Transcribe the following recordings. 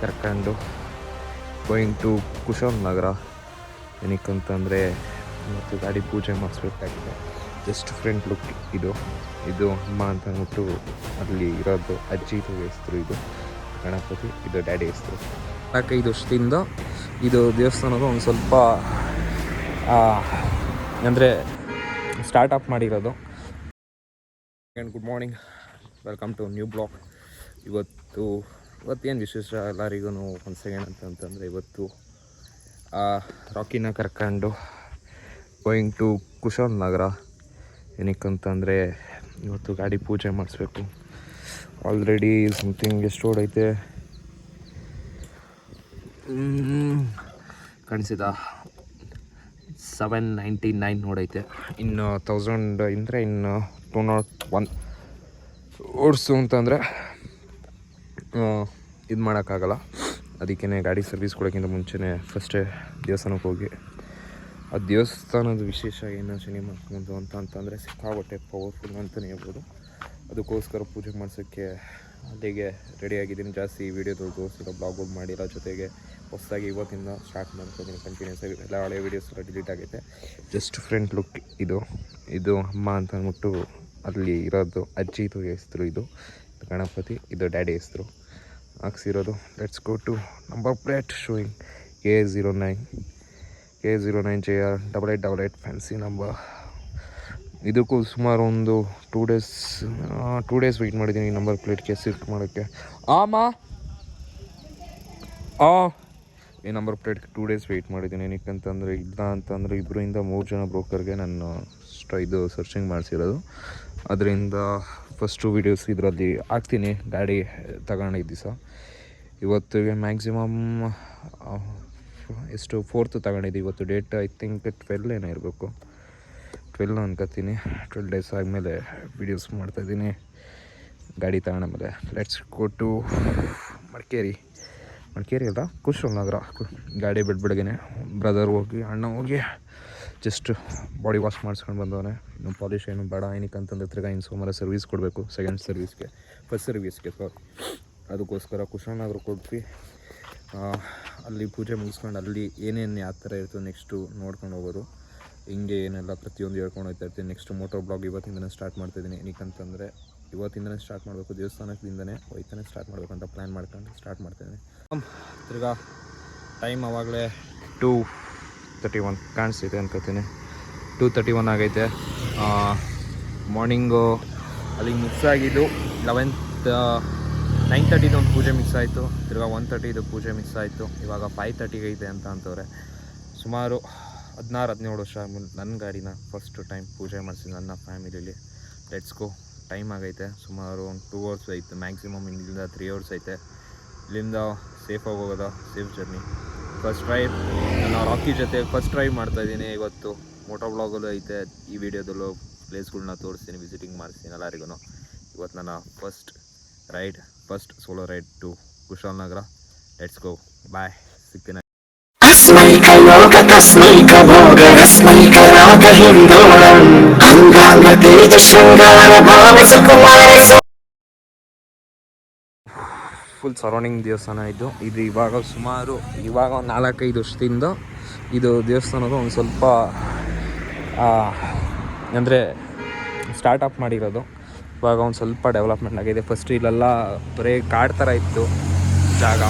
ಕರ್ಕೊಂಡು going to Kushalnagar. ಏನಕ್ಕಂತಂದರೆ ಮತ್ತು ಗಾಡಿ ಪೂಜೆ ಮಾಡಿಸ್ಬೇಕಾಗಿದೆ. ಜಸ್ಟ್ ಫ್ರಂಟ್ ಲುಕ್ ಇದು ಅಮ್ಮ ಅಂತ ಅಂದ್ಬಿಟ್ಟು ಅಲ್ಲಿ ಇರೋದು ಅಜ್ಜಿದು ಹೆಸರು. ಇದು ಗಣಪತಿ, ಇದು ಡ್ಯಾಡಿ ಹೆಸರು. 4-5 ವರ್ಷದಿಂದ ಇದು ದೇವಸ್ಥಾನದ ಒಂದು ಸ್ವಲ್ಪ ಅಂದರೆ ಸ್ಟಾರ್ಟಪ್ ಮಾಡಿರೋದು. Good morning, welcome to new blog. ಇವತ್ತೇನು ವಿಶೇಷ ಎಲ್ಲರಿಗೂ ಒಂದು ಸೆಕೆಂಡ್ ಅಂತಂದರೆ ಇವತ್ತು ರಾಕಿನ ಕರ್ಕೊಂಡು ಗೋಯಿಂಗ್ ಟು ಕುಶಾಲ್ ನಗರ. ಏನಕ್ಕಂತಂದರೆ ಇವತ್ತು ಗಾಡಿ ಪೂಜೆ ಮಾಡಿಸ್ಬೇಕು. ಆಲ್ರೆಡಿ ಸಮಥಿಂಗ್ ಎಷ್ಟು ಓಡೈತೆ ಕಾಣಿಸಿದ 799 ನೋಡೈತೆ. ಇನ್ನು 1000 ಅಂದರೆ ಇನ್ನು 201 ಓಡಿಸು ಅಂತಂದರೆ ಇದು ಮಾಡೋಕ್ಕಾಗಲ್ಲ. ಅದಕ್ಕೇ ಗಾಡಿ ಸರ್ವಿಸ್ ಕೊಡೋಕ್ಕಿಂತ ಮುಂಚೆನೇ ಫಸ್ಟೇ ದೇವಸ್ಥಾನಕ್ಕೆ ಹೋಗಿ ಆ ದೇವಸ್ಥಾನದ ವಿಶೇಷ ಏನು ಶನಿ ಮಾಡ್ಕೊಂಡು ಅಂತಂದರೆ ಸಿಕ್ಕಾಬಟ್ಟೆ ಪವರ್ಫುಲ್ ಅಂತಲೇ ಹೇಳ್ಬೋದು. ಅದಕ್ಕೋಸ್ಕರ ಪೂಜೆ ಮಾಡಿಸೋಕ್ಕೆ ಅಲ್ಲಿಗೆ ರೆಡಿಯಾಗಿದ್ದೀನಿ. ಜಾಸ್ತಿ ವೀಡಿಯೋದಲ್ಲಿ ತೋರಿಸಿರೋ ಬ್ಲಾಗ್ ಮಾಡಿಲ್ಲ. ಜೊತೆಗೆ ಹೊಸದಾಗಿ ಇವತ್ತಿಂದ ಸ್ಟಾರ್ಟ್ ಮಾಡ್ತಿದ್ದೀನಿ ಕಂಟಿನ್ಯೂಸ್ ಆಗಿ. ಎಲ್ಲ ಹಳೆಯ ವೀಡಿಯೋಸ್ ಎಲ್ಲ ಡಿಲೀಟ್ ಆಗೈತೆ. ಜಸ್ಟ್ ಫ್ರಂಟ್ ಲುಕ್ ಇದು ಅಮ್ಮ ಅಂತ ಅಂದ್ಬಿಟ್ಟು ಅಲ್ಲಿ ಇರೋದು ಅಜ್ಜಿದು ಹೆಸರು. ಇದು ಗಣಪತಿ, ಇದು ಡ್ಯಾಡಿ ಹೆಸರು ಹಾಕ್ಸಿರೋದು. Let's go to number plate showing KA09 JR8888 fancy number. ಇದಕ್ಕೂ ಸುಮಾರು ಒಂದು 2 ಡೇಸ್ ವೆಯ್ಟ್ ಮಾಡಿದ್ದೀನಿ ಈ ನಂಬರ್ ಪ್ಲೇಟ್ಗೆ ಶಿಫ್ಟ್ ಮಾಡೋಕ್ಕೆ. ಈ ನಂಬರ್ ಪ್ಲೇಟ್ಗೆ 2 ಡೇಸ್ ವೆಯ್ಟ್ ಮಾಡಿದ್ದೀನಿ. ಏನಕ್ಕಂತಂದರೆ ಇಲ್ಲ ಅಂತಂದರೆ 2-3 ಜನ ಬ್ರೋಕರ್ಗೆ ನಾನು ಇದು ಸರ್ಚಿಂಗ್ ಮಾಡಿಸಿರೋದು. ಅದರಿಂದ ಫಸ್ಟು ವೀಡಿಯೋಸ್ ಇದರಲ್ಲಿ ಹಾಕ್ತೀನಿ ಗಾಡಿ ತಗೊಂಡಿದ್ದ ದಿವಸ. ಇವತ್ತಿಗೆ ಮ್ಯಾಕ್ಸಿಮಮ್ ಎಷ್ಟು 4th ತಗೊಂಡಿದ್ದೆ. ಇವತ್ತು ಡೇಟ್ ಐ ಥಿಂಕ್ 12 ಏನೋ ಇರಬೇಕು, 12 ಅನ್ಕೋತೀನಿ. 12 ಡೇಸ್ ಆದಮೇಲೆ ವೀಡಿಯೋಸ್ ಮಾಡ್ತಾಯಿದ್ದೀನಿ ಗಾಡಿ ತಗೊಂಡ್ಮೇಲೆ. ಲೆಟ್ಸ್ ಗೋ ಟು ಮಡಿಕೇರಿ ಅಲ್ಲ, ಕುಶಾಲ್ ನಗರ. ಗಾಡಿ ಬೆಳಗ್ಗೆನೆ ಬ್ರದರ್ ಹೋಗಿ ಅಣ್ಣ ಹೋಗಿ ಜಸ್ಟ್ ಬಾಡಿ ವಾಶ್ ಮಾಡಿಸ್ಕೊಂಡು ಬಂದವನೇ. ಇನ್ನು ಪಾಲಿಶ್ ಏನು ಬೇಡ. ಏನಕ್ಕಂತಂದ್ರೆ ತಿರ್ಗಾ ಇನ್ನು ಸೋಮವಾರ ಸರ್ವಿಸ್ ಕೊಡಬೇಕು, ಸೆಕೆಂಡ್ ಸರ್ವಿಸ್ಗೆ, ಫಸ್ಟ್ ಸರ್ವಿಸ್ಗೆ ಅದಕ್ಕೋಸ್ಕರ ಕುಶಾಲ್ ನಗರ ಕೊಟ್ವಿ. ಅಲ್ಲಿ ಪೂಜೆ ಮುಗಿಸ್ಕೊಂಡು ಅಲ್ಲಿ ಏನೇನು ಯಾವ ಥರ ಇರ್ತದೆ ನೆಕ್ಸ್ಟು ನೋಡ್ಕೊಂಡು ಹೋಗೋದು. ಹಿಂಗೆ ಏನೆಲ್ಲ ಪ್ರತಿಯೊಂದು ಹೇಳ್ಕೊಂಡು ಹೋಗ್ತಾ ಇರ್ತೀನಿ. ನೆಕ್ಸ್ಟ್ ಮೋಟೋ ಬ್ಲಾಗ್ ಇವತ್ತಿಂದನೇ ಸ್ಟಾರ್ಟ್ ಮಾಡ್ತಾಯಿದ್ದೀನಿ. ಏನಕ್ಕಂತಂದರೆ ಇವತ್ತಿಂದನೇ ಸ್ಟಾರ್ಟ್ ಮಾಡಬೇಕು, ದೇವಸ್ಥಾನದಿಂದನೇ ಹೋಯ್ತಾನೆ ಸ್ಟಾರ್ಟ್ ಮಾಡಬೇಕಂತ ಪ್ಲ್ಯಾನ್ ಮಾಡ್ಕೊಂಡು ಸ್ಟಾರ್ಟ್ ಮಾಡ್ತಾಯಿದ್ದೀನಿ. ತಿರ್ಗಾ ಟೈಮ್ ಆವಾಗಲೇ 2:31 ಕಾಣಿಸ್ತಿದೆ ಅನ್ಕೋತೀನಿ. 2:31 ಆಗೈತೆ. ಮಾರ್ನಿಂಗು ಅಲ್ಲಿಗೆ ಮಿಕ್ಸ್ ಆಗಿದ್ದು 9:30 ಒಂದು ಪೂಜೆ ಮಿಕ್ಸ್ ಆಯಿತು. ತಿರ್ಗಾ 1:30 ಪೂಜೆ ಮಿಕ್ಸ್ ಆಯಿತು. ಇವಾಗ 5:30 ಐತೆ ಅಂತವ್ರೆ. ಸುಮಾರು 16-17 ವರ್ಷ ಆದಮೇಲೆ ನನ್ನ ಗಾಡಿನ ಫಸ್ಟ್ ಟೈಮ್ ಪೂಜೆ ಮಾಡಿಸಿ ನನ್ನ ಫ್ಯಾಮಿಲಿಲಿ. Let's go. ಟೈಮ್ ಆಗೈತೆ ಸುಮಾರು ಒಂದು 2 ಅವರ್ಸ್ ಐತೆ ಮ್ಯಾಕ್ಸಿಮಮ್. ಇಲ್ಲಿಂದ 3 ಅವರ್ಸ್ ಐತೆ. ಇಲ್ಲಿಂದ ಸೇಫಾಗಿ ಹೋಗೋದ, ಸೇಫ್ ಜರ್ನಿ. ಫಸ್ಟ್ ಡ್ರೈವ್ ನಾನು ರಾಕಿ ಜೊತೆ ಫಸ್ಟ್ ಡ್ರೈವ್ ಮಾಡ್ತಾಯಿದ್ದೀನಿ. ಇವತ್ತು ಮೋಟೋ ಬ್ಲಾಗಲ್ಲೂ ಐತೆ, ಈ ವಿಡಿಯೋದಲ್ಲೂ ಪ್ಲೇಸ್ಗಳ್ನ ತೋರಿಸ್ತೀನಿ, ವಿಸಿಟಿಂಗ್ ಮಾಡಿಸ್ತೀನಿ ಎಲ್ಲರಿಗೂ. ಇವತ್ತು ನನ್ನ first solo ride to Kushalnagar. Let's go, bye, ಸಿಗ್ತೀನಿ. ಫುಲ್ ಸರೌಂಡಿಂಗ್ ದೇವಸ್ಥಾನ ಇದು ಇವಾಗ ಸುಮಾರು 4-5 ವರ್ಷದಿಂದ ಇದು ದೇವಸ್ಥಾನದ ಒಂದು ಸ್ವಲ್ಪ ಅಂದರೆ ಸ್ಟಾರ್ಟಪ್ ಮಾಡಿರೋದು. ಇವಾಗ ಒಂದು ಸ್ವಲ್ಪ ಡೆವಲಪ್ಮೆಂಟ್ ಆಗಿದೆ. ಫಸ್ಟ್ ಇಲ್ಲೆಲ್ಲ ಬರೀ ಕಾಡು ಥರ ಇತ್ತು ಜಾಗ.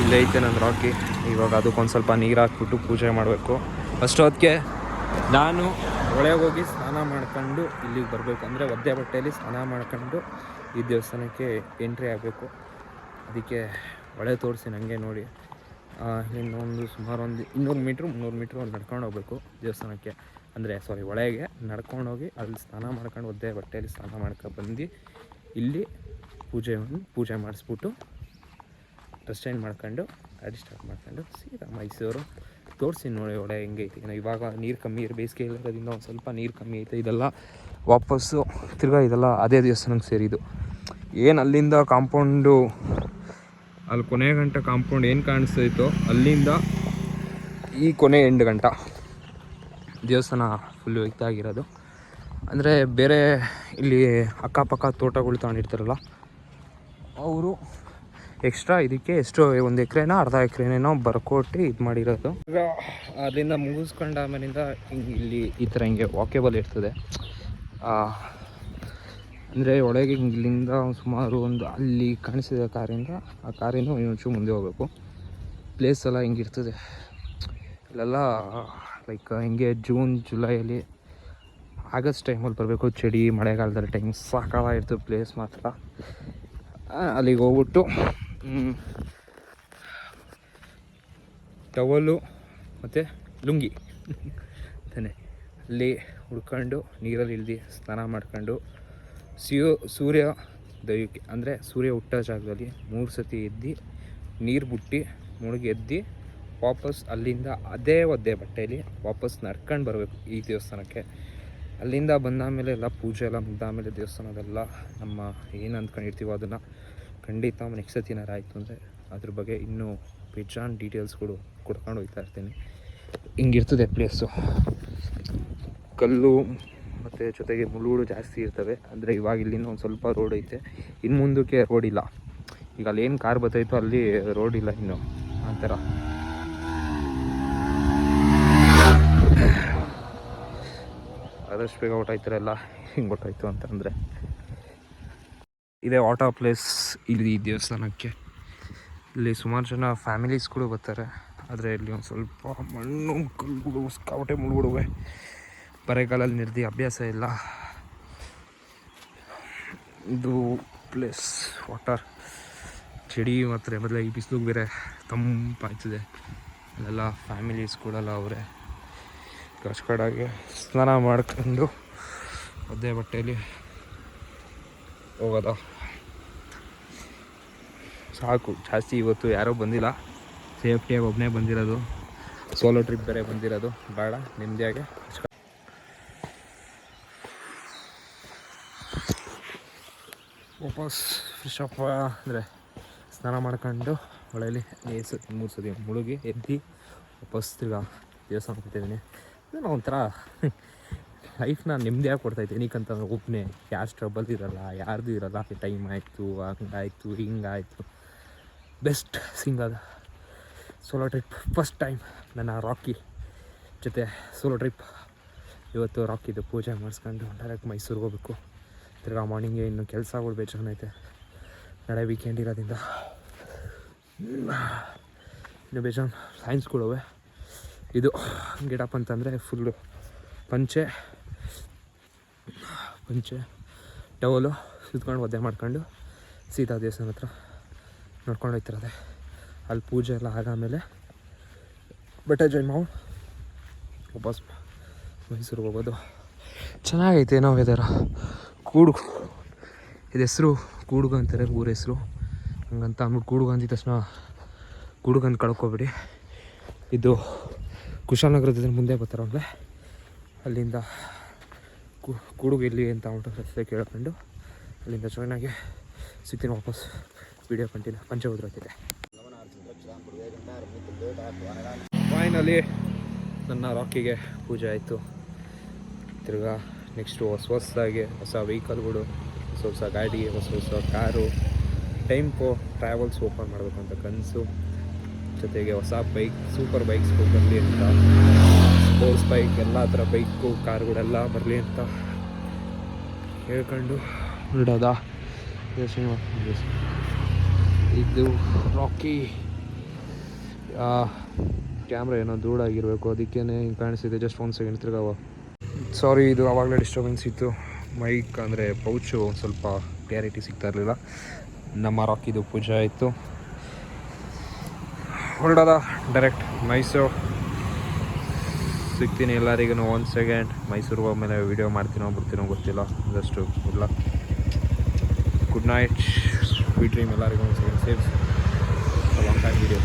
ಇಲ್ಲೇ ಐತೆ ನನ್ನ ರಾಕಿ. ಇವಾಗ ಅದಕ್ಕೊಂದು ಸ್ವಲ್ಪ ನೀರು ಹಾಕ್ಬಿಟ್ಟು ಪೂಜೆ ಮಾಡಬೇಕು. ಅಷ್ಟೊತ್ತಿಗೆ ನಾನು ಒಳಗೆ ಹೋಗಿ ಸ್ನಾನ ಮಾಡ್ಕೊಂಡು ಇಲ್ಲಿಗೆ ಬರಬೇಕು. ಅಂದರೆ ಒದ್ದೆ ಬಟ್ಟೆಯಲ್ಲಿ ಸ್ನಾನ ಮಾಡ್ಕೊಂಡು ಈ ದೇವಸ್ಥಾನಕ್ಕೆ ಎಂಟ್ರಿ ಆಗಬೇಕು. ಅದಕ್ಕೆ ಒಳೆ ತೋರಿಸಿ ನನಗೆ ನೋಡಿ. ಇನ್ನೊಂದು ಸುಮಾರು ಒಂದು 200 ಮೀಟ್ರ್ ಒಂದು ನಡ್ಕೊಂಡು ಹೋಗ್ಬೇಕು ದೇವಸ್ಥಾನಕ್ಕೆ. ಒಳಗೆ ನಡ್ಕೊಂಡೋಗಿ ಅಲ್ಲಿ ಸ್ನಾನ ಮಾಡ್ಕೊಂಡು ಒದ್ದೆ ಬಟ್ಟೆಯಲ್ಲಿ ಸ್ನಾನ ಮಾಡ್ಕೊಂಡು ಬಂದು ಇಲ್ಲಿ ಪೂಜೆ ಮಾಡಿಸ್ಬಿಟ್ಟು ಡ್ರೆಸ್ ಚೇಂಜ್ ಮಾಡ್ಕೊಂಡು ಗಾಡಿ ಸ್ಟಾರ್ಟ್ ಮಾಡ್ಕೊಂಡು ಸೀದಾ ಮೈಸೂರು ತೋರಿಸಿ ನೋಡಿ ಒಳ್ಳೆ ಹೆಂಗೈತಿ. ಇವಾಗ ನೀರು ಕಮ್ಮಿ ಬೇಸಿಗೆ ಇರೋದ್ರಿಂದ ಒಂದು ಸ್ವಲ್ಪ ನೀರು ಕಮ್ಮಿ ಐತೆ. ಇದೆಲ್ಲ ವಾಪಸ್ಸು ತಿರ್ಗಾ ಇದೆಲ್ಲ ಅದೇ ದೇವಸ್ಥಾನಕ್ಕೆ ಸೇರಿದ್ದು. ಏನು ಅಲ್ಲಿಂದ ಕಾಂಪೌಂಡು ಅಲ್ಲಿ ಕೊನೆ ಗಂಟ ಕಾಂಪೌಂಡ್ ಏನು ಕಾಣಿಸ್ತೈತೋ ಅಲ್ಲಿಂದ ಈ ಕೊನೆ ಎಂಡ್ ಗಂಟ ದೇವಸ್ಥಾನ ಫುಲ್ಲು ಇದಾಗಿರೋದು. ಅಂದರೆ ಬೇರೆ ಇಲ್ಲಿ ಅಕ್ಕಪಕ್ಕ ತೋಟಗಳು ತಗೊಂಡಿರ್ತಾರಲ್ಲ ಅವರು ಎಕ್ಸ್ಟ್ರಾ ಇದಕ್ಕೆ ಎಷ್ಟು 1 ಎಕರೆನ ಅರ್ಧ ಎಕರೆನೇನೋ ಬರ್ಕೊಟ್ಟು ಇದು ಮಾಡಿರೋದು. ಈಗ ಅಲ್ಲಿಂದ ಮುಗಿಸ್ಕೊಂಡು ಆಮೇಲಿಂದ ಹಿಂಗೆ ಇಲ್ಲಿ ಈ ಥರ ಹಿಂಗೆ ವಾಕೇಬಲ್ ಇರ್ತದೆ. ಅಂದರೆ ಒಳಗೆ ಹಿಂಗೆ ಇಲ್ಲಿಂದ ಸುಮಾರು ಒಂದು ಅಲ್ಲಿ ಕಾಣಿಸಿದ ಕಾರಿಂದ ಆ ಕಾರಿಂದ ಒಂಚೂರು ಮುಂದೆ ಹೋಗಬೇಕು. ಪ್ಲೇಸ್ ಎಲ್ಲ ಹಿಂಗಿರ್ತದೆ ಇಲ್ಲೆಲ್ಲ. ಲೈಕ್ ಹಿಂಗೆ ಜೂನ್ ಜುಲೈಯಲ್ಲಿ ಆಗಸ್ಟ್ ಟೈಮಲ್ಲಿ ಬರಬೇಕು. ಚಳಿ ಮಳೆಗಾಲದಲ್ಲಿ ಟೈಮ್ ಸಾಕಾಗಿರ್ತದೆ ಪ್ಲೇಸ್ ಮಾತ್ರ. ಅಲ್ಲಿಗೆ ಹೋಗ್ಬಿಟ್ಟು ಟವಲ್ಲು ಮತ್ತು ಲುಂಗಿ ತಾನೆ ಅಲ್ಲಿ ಹುಡ್ಕೊಂಡು ನೀರಲ್ಲಿ ಇಳಿದು ಸ್ನಾನ ಮಾಡ್ಕೊಂಡು ಸೂರ್ಯ ದೈವಕ್ಕೆ ಅಂದರೆ ಸೂರ್ಯ ಹುಟ್ಟೋ ಜಾಗದಲ್ಲಿ 3 ಸತಿ ಎದ್ದು ನೀರು ಬಿಟ್ಟು ಮುಳುಗಿ ಎದ್ದು ವಾಪಸ್ ಅಲ್ಲಿಂದ ಅದೇ ಒದ್ದೆ ಬಟ್ಟೆಯಲ್ಲಿ ವಾಪಸ್ ನಡ್ಕೊಂಡು ಬರಬೇಕು ಈ ದೇವಸ್ಥಾನಕ್ಕೆ. ಅಲ್ಲಿಂದ ಬಂದಾದಮೇಲೆ ಎಲ್ಲ ಪೂಜೆ ಎಲ್ಲ ಮುಗ್ದಾದಮೇಲೆ ದೇವಸ್ಥಾನದೆಲ್ಲ ನಮ್ಮ ಏನು ಅಂದ್ಕೊಂಡಿರ್ತೀವೋ ಅದನ್ನು ಖಂಡಿತ ನೆಕ್ಸ್ಟ್ ಸತಿನಾರು ಆಯಿತು ಅಂದರೆ ಅದ್ರ ಬಗ್ಗೆ ಇನ್ನೂ ಬೇಜಾನ್ ಡೀಟೇಲ್ಸ್ಗಳು ಕೊಡ್ಕೊಂಡು ಹೋಗ್ತಾ ಇರ್ತೀನಿ. ಹಿಂಗಿರ್ತದೆ ಪ್ಲೇಸು. ಕಲ್ಲು ಮತ್ತು ಜೊತೆಗೆ ಮುಳ್ಳುಗಳು ಜಾಸ್ತಿ ಇರ್ತವೆ. ಅಂದರೆ ಇವಾಗ ಇಲ್ಲಿಂದ ಒಂದು ಸ್ವಲ್ಪ ರೋಡ್ ಐತೆ, ಇನ್ನು ಮುಂದಕ್ಕೆ ರೋಡ್ ಇಲ್ಲ. ಈಗ ಅಲ್ಲಿ ಏನು ಕಾರ್ ಬರ್ತೈತೋ ಅಲ್ಲಿ ರೋಡ್ ಇಲ್ಲ ಇನ್ನು, ಆ ಥರ. ಆದಷ್ಟು ಬೇಗ ಹೊಟ್ಟಾಯ್ತಾರಲ್ಲ ಹಿಂಗೆ ಹೊಟ್ಟಾಯ್ತು ಅಂತಂದರೆ. ಇದೇ ವಾಟರ್ ಪ್ಲೇಸ್ ಇಲ್ಲಿ ಈ ದೇವಸ್ಥಾನಕ್ಕೆ. ಇಲ್ಲಿ ಸುಮಾರು ಜನ ಫ್ಯಾಮಿಲೀಸ್ಗಳು ಬರ್ತಾರೆ. ಆದರೆ ಇಲ್ಲಿ ಒಂದು ಸ್ವಲ್ಪ ಮಣ್ಣು ಕಲ್ಲುಗಳು ಸಿಕ್ಕಾಪಟ್ಟೆ ಮುಳುಗುಡುವೆ. ಬರೆಗಾಲಲ್ಲಿ ನಿರ್ದಿ ಅಭ್ಯಾಸ ಇಲ್ಲ. ಇದು ಪ್ಲೇಸ್ ವಾಟರ್ ಚಳಿ ಮಾತ್ರ ಮೊದಲ ಈ ಬಿಸಿಲಿಗೆ ಬೇರೆ ತಂಪಾಯ್ತದೆ. ಅಲ್ಲೆಲ್ಲ ಫ್ಯಾಮಿಲೀಸ್ಗಳೆಲ್ಲ ಅವರೇ ಕಷ್ಟಕಡಾಗೆ ಸ್ನಾನ ಮಾಡ್ಕೊಂಡು ಒದ್ದೆ ಬಟ್ಟೆಯಲ್ಲಿ ಹೋಗೋದ ಸಾಕು. ಜಾಸ್ತಿ ಇವತ್ತು ಯಾರೂ ಬಂದಿಲ್ಲ, ಸೇಫ್ಟಿಯಾಗಿ ಒಬ್ಬನೇ ಬಂದಿರೋದು. ಸೋಲೋ ಟ್ರಿಪ್ ಬೇರೆ ಬಂದಿರೋದು, ಬೇಡ ನೆಮ್ಮದಿಯಾಗೆ ವಾಪಸ್ ಫ್ರೆಶ್ ಅಪ್ ಅಂದರೆ ಸ್ನಾನ ಮಾಡ್ಕೊಂಡು ಹೊಳೆಯಲ್ಲಿ 3 ಸತಿ ಮುಳುಗಿ ಎದ್ದು ವಾಪಸ್ ತಿರ್ಗಾ ದೇವಸ್ಥಾನ ಕೊಟ್ಟಿದ್ದೀನಿ. ನಾನು ಒಂಥರ ಲೈಫ್ನ ನೆಮ್ಮದಿಯಾಗಿ ಕೊಡ್ತಾಯಿದ್ದೆ. ಏನಕ್ಕಂತಂದ್ರೆ ಒಬ್ಬನೇ, ಯಾರು ಟ್ರಬಲ್ ಇರೋಲ್ಲ, ಯಾರ್ದು ಇರೋಲ್ಲ. ಟೈಮ್ ಆಯಿತು, ಹಂಗಾಯಿತು, ಹಿಂಗಾಯಿತು. Best single solo trip. First time ನನ್ನ ರಾಕಿ ಜೊತೆ ಸೋಲೋ ಟ್ರಿಪ್. ಇವತ್ತು ರಾಕಿದು ಪೂಜೆ ಮಾಡಿಸ್ಕೊಂಡು ಡೈರೆಕ್ಟ್ ಮೈಸೂರಿಗೆ ಹೋಗ್ಬೇಕು. ತಿರ್ಗಾ ಮಾರ್ನಿಂಗೆ ಇನ್ನು ಕೆಲಸಗಳು ಬೇಜಾನೈತೆ, ನಾಳೆ ವೀಕೆಂಡ್ ಇರೋದ್ರಿಂದ. ಇನ್ನು ಬೇಜಾನ್ ಸೈನ್ಸ್ಗಳವೆ. ಇದು ಗೆಟಪ್ ಅಂತಂದರೆ ಫುಲ್ಲು ಪಂಚೆ ಟವಲು ಸುತ್ಕೊಂಡು ಒದ್ದೆ ಮಾಡ್ಕೊಂಡು ಸೀತಾ ದೇವಸ್ಥಾನ ಹತ್ರ ನೋಡ್ಕೊಂಡು ಹೋಗ್ತಿರೋದೆ. ಅಲ್ಲಿ ಪೂಜೆ ಎಲ್ಲ ಆಗಾಮೇಲೆ ಬಟ್ಟೆ ಜಾಯಿನ್ ಮಾಡಿ ವಾಪಸ್ ಮೈಸೂರಿಗೆ ಹೋಗೋದು. ಚೆನ್ನಾಗೈತೆ ಏನೋ ವೆದರ. ಕೂಡುಗು ಇದು ಹೆಸರು ಕೂಡುಗು ಅಂತಾರೆ ಊರ ಹೆಸರು. ಹಂಗಂತ ಅಂದ್ಬಿಟ್ಟು ಕೂಡುಗು ಅಂದಿದ ತಕ್ಷಣ ಕೂಡುಗು ಅಂತ ಕಳ್ಕೊಬೇಡಿ. ಇದು ಕುಶಾಲನಗರದಿಂದ ಮುಂದೆ ಬರ್ತಾರಲ್ಲ, ಅಲ್ಲಿಂದ ಕೂಡುಗು ಎಲ್ಲಿ ಅಂತ ಅಂದ್ಬಿಟ್ಟು ರಸ್ತೆ ಕೇಳ್ಕೊಂಡು ಅಲ್ಲಿಂದ ಜಾಯ್ನಾಗಿ ಸಿಗ್ತೀನಿ ವಾಪಸ್. Video continue. ಪಂಚಭದ್ರ ಆಗ್ತಿದೆ. ಫೈನಲಿ ನನ್ನ ರಾಕಿಗೆ ಪೂಜೆ ಆಯಿತು. ತಿರ್ಗಾ ನೆಕ್ಸ್ಟು ಹೊಸದಾಗಿ ಹೊಸ ವೆಹಿಕಲ್ಗಳು, ಹೊಸ ಗಾಡಿ, ಹೊಸ ಕಾರು, ಟೈಂಪೋ ಟ್ರಾವೆಲ್ಸ್ ಓಪನ್ ಮಾಡಬೇಕು ಅಂತ ಕನಸು. ಜೊತೆಗೆ ಹೊಸ ಬೈಕ್, ಸೂಪರ್ ಬೈಕ್ಸ್ಗಳು ಬರಲಿ ಅಂತ, ಸ್ಪೋರ್ಟ್ಸ್ ಬೈಕ್, ಎಲ್ಲ ಥರ ಬೈಕು ಕಾರುಗಳೆಲ್ಲ ಬರಲಿ ಅಂತ ಹೇಳ್ಕೊಂಡು ಬಿಡೋದ ಯೋಚನೆ ಮಾಡ್ತೀನಿ. ಇದು ರಾಕಿ ಕ್ಯಾಮ್ರಾ ಏನೋ ಧೂಳಾಗಿರಬೇಕು, ಅದಕ್ಕೇ ಹಿಂಗೆ ಕಾಣಿಸ್ತಿದೆ. Just 1 second ತಿರ್ಗಾವ. ಸಾರಿ, ಇದು ಆವಾಗಲೇ ಡಿಸ್ಟರ್ಬೆನ್ಸ್ ಇತ್ತು. ಮೈಕ್ ಅಂದರೆ ಪೌಚು ಸ್ವಲ್ಪ ಕ್ಲಾರಿಟಿ ಸಿಗ್ತಾ ಇರಲಿಲ್ಲ. ನಮ್ಮ ರಾಕಿದು ಪೂಜೆ ಆಯಿತು. ಹೊರಡೋದ ಡೈರೆಕ್ಟ್ ಮೈಸೂರು. ಸಿಗ್ತೀನಿ ಎಲ್ಲರಿಗೂ 1 ಸೆಕೆಂಡ್. ಮೈಸೂರಿಗೆ ಹೋದ್ಮೇಲೆ ವೀಡಿಯೋ ಮಾಡ್ತೀನೋ ಬಿಡ್ತೀನೋ ಗೊತ್ತಿಲ್ಲ, ಅದಷ್ಟು ಇಲ್ಲ. ಗುಡ್ ನೈಟ್, ಸ್ವೀಟ್ ಡ್ರೀಮ್ ಎಲ್ಲರಿಗೂ. 1 second safe long time video.